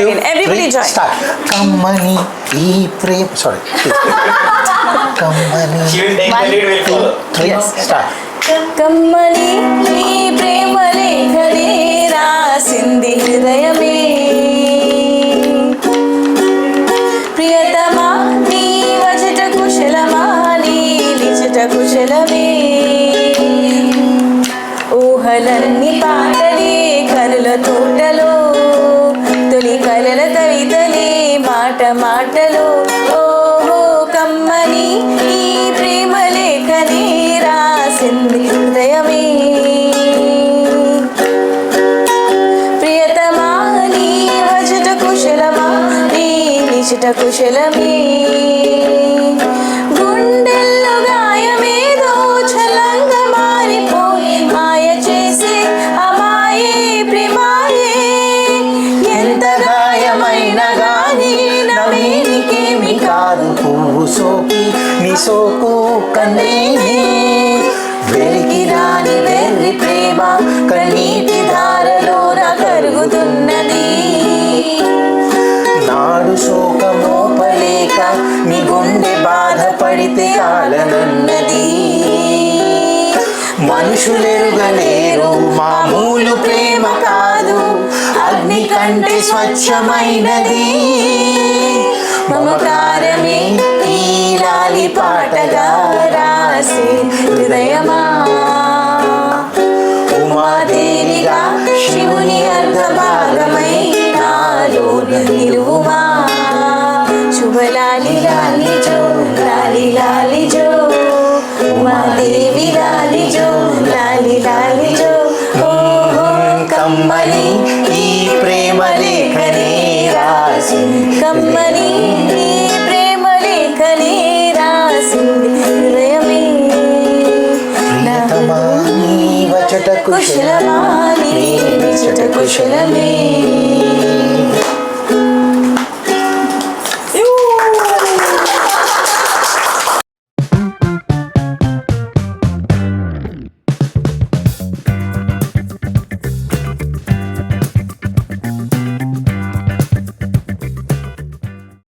in. Everybody join. Start. Kammani ee prem. Sorry. Kammani. She will take the lead, will follow. Yes. Start. కమ్మని నీ ప్రేమ లేఖనే రాసింది హృదయమే ప్రియతమా నీ వచట కుశలమా నీ లిచట కుశలమే ఊహలన్నీ పాటలే కనుల తోటలో తొలి కలల కవితలే మాట మాటలో ఓహో కమ్మని ఈ ప్రేమ లేఖనే రాసింది హృదయమే ప్రియతమా నీ వచట కుశలమా నీ నిశట కుశలమే గుండెల్లో గాయమేదో చలంగా మారిపోయి మాయ చేసే అమాయే ప్రేమాయే ఎంత గాయమైనా గాని నవేనికేమి కాదు పువ్వు సోకి నీ సోకు కన్నేనే వెలికి రాని వెర్రి ప్రేమ కన్నీటి ధారలోన కరుగుతున్నది నాడు శోకమోపలేక నీ గుండె బాధపడితే ఆలనున్నది మనుషులెరుగలేరు మామూలు ప్రేమ కాదు అగ్ని కంటే స్వచ్ఛమైనది మమకారమే ఈ లాలి పాటగా రాసి హృదయమా ఉమాదేవిగా శివుని అర్ధ భాగమై నాలో నిలువుమా శుభలాలి లాలి జో లాలి లాలి జో ఉమాదేవి లాలి జో లాలి లాలి జో ఓహో కమ్మని ఈ ప్రేమ లేఖనే రాసి కమ్మని ఈ ప్రేమ లేఖనే రాసింది హృదయమే ప్రియతమా నీ వచట కుశలమా నీ నిజట కుశలమే